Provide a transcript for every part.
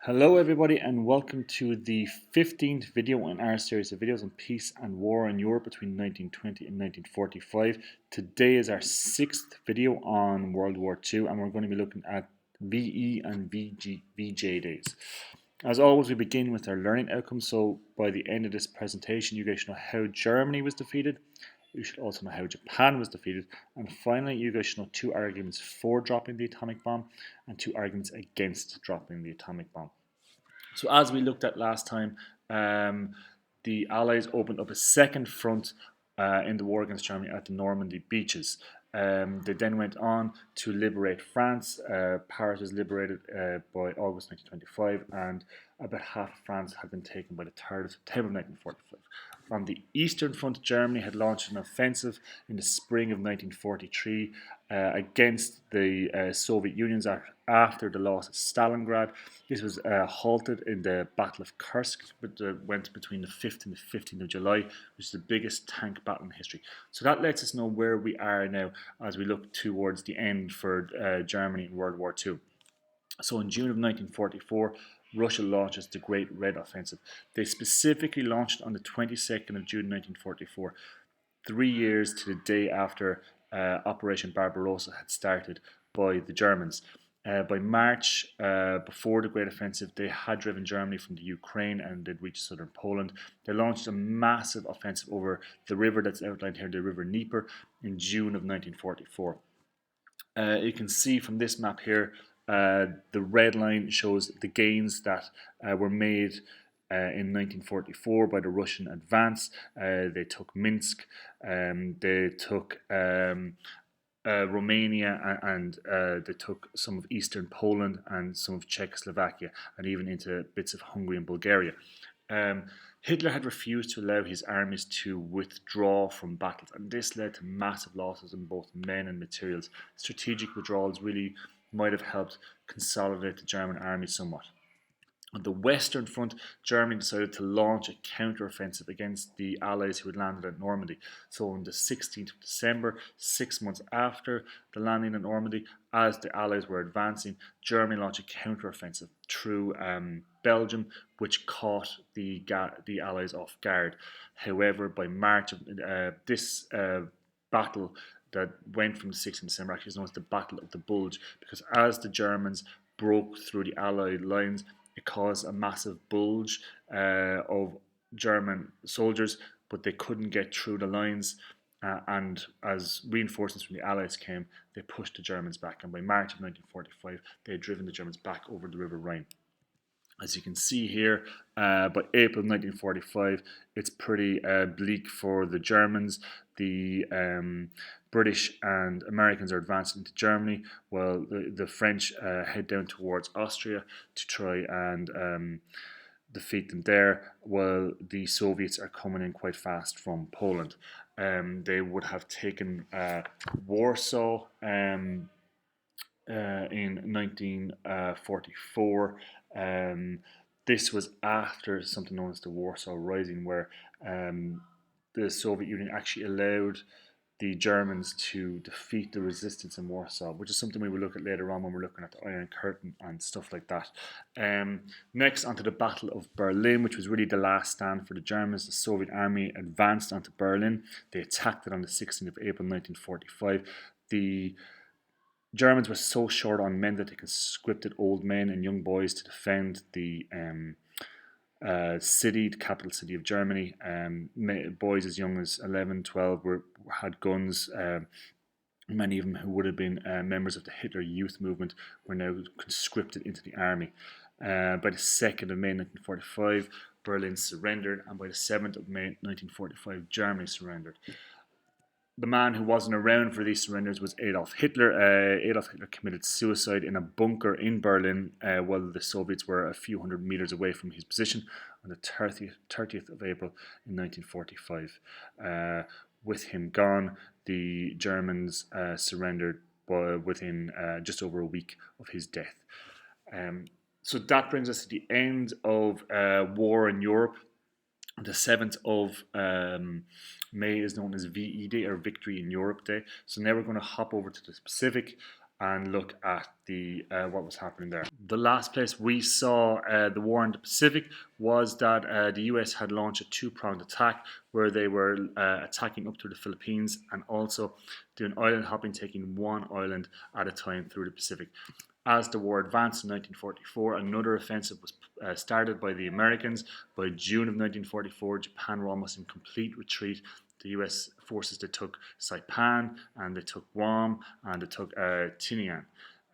Hello everybody and welcome to the 15th video in our series of videos on peace and war in Europe between 1920 and 1945. Today is our 6th video on World War II and we're going to be looking at VE and VJ days. As always, we begin with our learning outcomes, so by the end of this presentation you guys should know how Germany was defeated. You should also know how Japan was defeated. And finally, you guys should know 2 arguments for dropping the atomic bomb and 2 arguments against dropping the atomic bomb. So as we looked at last time, the Allies opened up a second front in the war against Germany at the Normandy beaches. They then went on to liberate France. Paris was liberated by August 1925, and about half of France had been taken by the 3rd of September 1945. On the Eastern Front, Germany had launched an offensive in the spring of 1943 against the Soviet Union after the loss of Stalingrad. This was halted in the Battle of Kursk, which went between the 5th and the 15th of July, which is the biggest tank battle in history. So that lets us know where we are now as we look towards the end for Germany in World War II. So in June of 1944, Russia launches the Great Red Offensive. They specifically launched on the 22nd of June 1944, 3 years to the day after Operation Barbarossa had started by the Germans. By March, before the Great Offensive, they had driven Germany from the Ukraine and they'd reached southern Poland. They launched a massive offensive over the river that's outlined here, the River Dnieper, in June of 1944. You can see from this map here, the red line shows the gains that were made in 1944 by the Russian advance. They took Minsk, they took Romania, and they took some of eastern Poland and some of Czechoslovakia, and even into bits of Hungary and Bulgaria. Hitler had refused to allow his armies to withdraw from battles, and this led to massive losses in both men and materials. Strategic withdrawals really might have helped consolidate the German army somewhat. On the Western Front, Germany decided to launch a counter-offensive against the Allies who had landed at Normandy. So on the 16th of December, 6 months after the landing at Normandy, as the Allies were advancing, Germany launched a counter-offensive through Belgium, which caught the Allies off guard. However, by March, this battle that went from the 16th of December actually is known as the Battle of the Bulge, because as the Germans broke through the Allied lines, it caused a massive bulge of German soldiers, but they couldn't get through the lines. And as reinforcements from the Allies came, they pushed the Germans back. And by March of 1945, they had driven the Germans back over the River Rhine. As you can see here, by April 1945, it's pretty bleak for the Germans. The British and Americans are advancing into Germany, while the French head down towards Austria to try and defeat them there, while the Soviets are coming in quite fast from Poland. They would have taken Warsaw in 1944. This was after something known as the Warsaw Rising, where the Soviet Union actually allowed the Germans to defeat the resistance in Warsaw, which is something we will look at later on when we're looking at the Iron Curtain and stuff like that. Next, onto the Battle of Berlin, which was really the last stand for the Germans. The Soviet army advanced onto Berlin. They attacked it on the 16th of April 1945. The Germans were so short on men that they conscripted old men and young boys to defend the city, the capital city of Germany. Boys as young as 11, 12 had guns. Many of them who would have been members of the Hitler Youth Movement were now conscripted into the army. By the 2nd of May 1945, Berlin surrendered, and by the 7th of May 1945, Germany surrendered. The man who wasn't around for these surrenders was Adolf Hitler. Adolf Hitler committed suicide in a bunker in Berlin while the Soviets were a few hundred meters away from his position on the 30th of April in 1945. With him gone, the Germans surrendered within just over a week of his death. So that brings us to the end of war in Europe. The 7th of May is known as VE Day, or Victory in Europe Day. So now we're going to hop over to the Pacific and look at the what was happening there. The last place we saw the war in the Pacific was that the US had launched a two-pronged attack where they were attacking up to the Philippines and also doing island hopping, taking one island at a time through the Pacific. As the war advanced in 1944, another offensive was started by the Americans. By June of 1944, Japan were almost in complete retreat. The US forces that took Saipan and they took Guam and they took Tinian.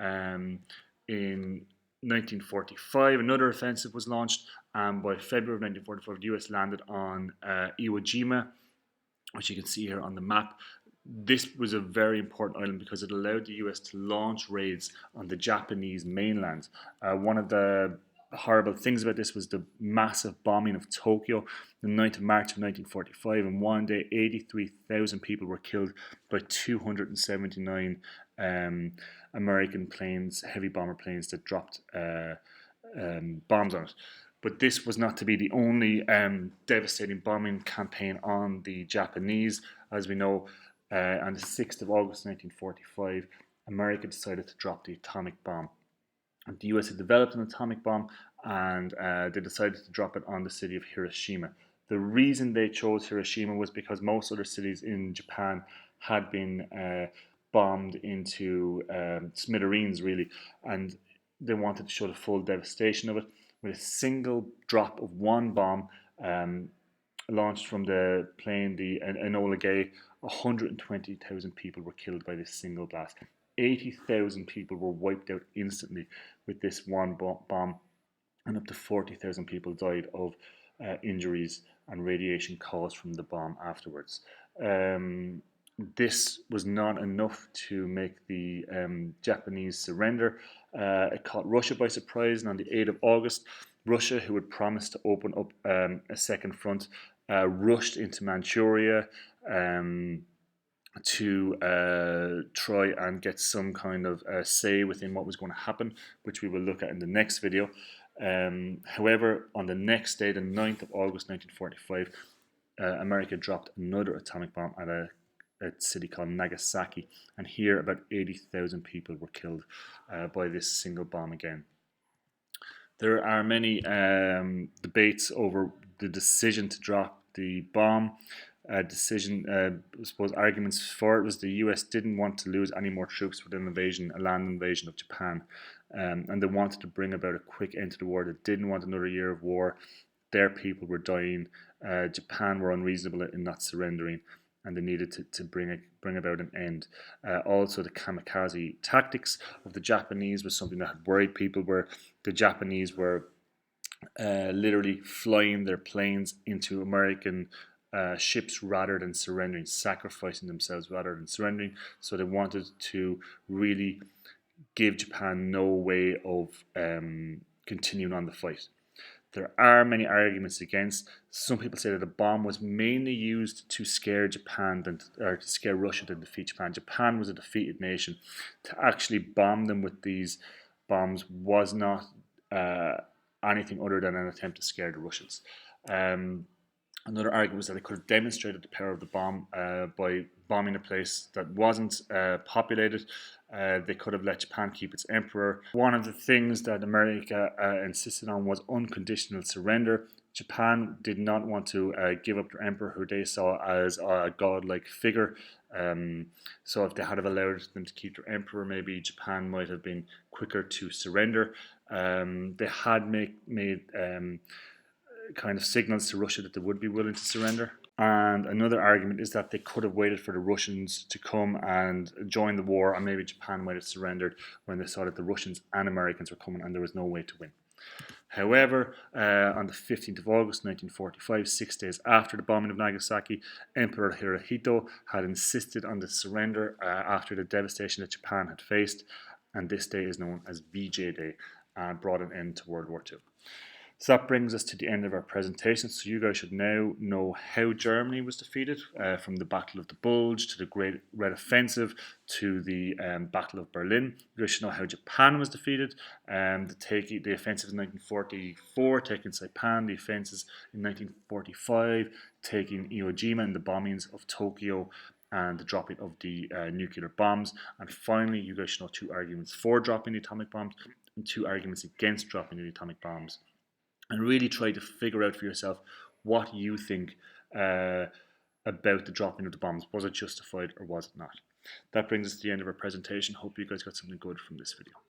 In 1945, another offensive was launched, and by February of 1945, the US landed on Iwo Jima, which you can see here on the map. This was a very important island because it allowed the US to launch raids on the Japanese mainland. One of the horrible things about this was the massive bombing of Tokyo, the 9th of March of 1945. In one day, 83,000 people were killed by 279 American planes, heavy bomber planes that dropped bombs on it. But this was not to be the only devastating bombing campaign on the Japanese. As we know, on the 6th of August 1945, America decided to drop the atomic bomb. And the US had developed an atomic bomb, and they decided to drop it on the city of Hiroshima. The reason they chose Hiroshima was because most other cities in Japan had been bombed into smithereens, really, and they wanted to show the full devastation of it. With a single drop of one bomb launched from the plane, the Enola Gay, 120,000 people were killed by this single blast. 80,000 people were wiped out instantly with this one bomb, and up to 40,000 people died of injuries and radiation caused from the bomb afterwards. This was not enough to make the Japanese surrender. It caught Russia by surprise, and on the 8th of August, Russia, who had promised to open up a second front, rushed into Manchuria to try and get some kind of say within what was going to happen, which we will look at in the next video. However, on the next day, the 9th of August 1945, America dropped another atomic bomb at a city called Nagasaki, and here about 80,000 people were killed by this single bomb again. There are many debates over the decision to drop the bomb. I suppose arguments for it was the US didn't want to lose any more troops with an invasion, a land invasion of Japan, and they wanted to bring about a quick end to the war. They didn't want another year of war. Their people were dying. Japan were unreasonable in not surrendering, and they needed to bring about an end. Also, the kamikaze tactics of the Japanese was something that had worried people, where the Japanese were literally flying their planes into American ships rather than surrendering, sacrificing themselves rather than surrendering. So they wanted to really give Japan no way of continuing on the fight. There are many arguments against. Some people say that the bomb was mainly used to scare Japan or to scare Russia to defeat Japan. Japan was a defeated nation. To actually bomb them with these bombs was not anything other than an attempt to scare the Russians. Another argument was that they could have demonstrated the power of the bomb by bombing a place that wasn't populated. They could have let Japan keep its emperor. One of the things that America insisted on was unconditional surrender. Japan did not want to give up their emperor, who they saw as a godlike figure. So if they had allowed them to keep their emperor, maybe Japan might have been quicker to surrender. They had made kind of signals to Russia that they would be willing to surrender. And another argument is that they could have waited for the Russians to come and join the war, and maybe Japan might have surrendered when they saw that the Russians and Americans were coming and there was no way to win. However, on the 15th of August 1945, 6 days after the bombing of Nagasaki, Emperor Hirohito had insisted on the surrender after the devastation that Japan had faced, and this day is known as VJ Day and brought an end to World War II. So that brings us to the end of our presentation. So you guys should now know how Germany was defeated, from the Battle of the Bulge to the Great Red Offensive to the Battle of Berlin. You guys should know how Japan was defeated, the offensive in 1944, taking Saipan, the offensives in 1945, taking Iwo Jima, and the bombings of Tokyo and the dropping of the nuclear bombs. And finally, you guys should know 2 arguments for dropping the atomic bombs and 2 arguments against dropping the atomic bombs. And really try to figure out for yourself what you think about the dropping of the bombs. Was it justified or was it not? That brings us to the end of our presentation. Hope you guys got something good from this video.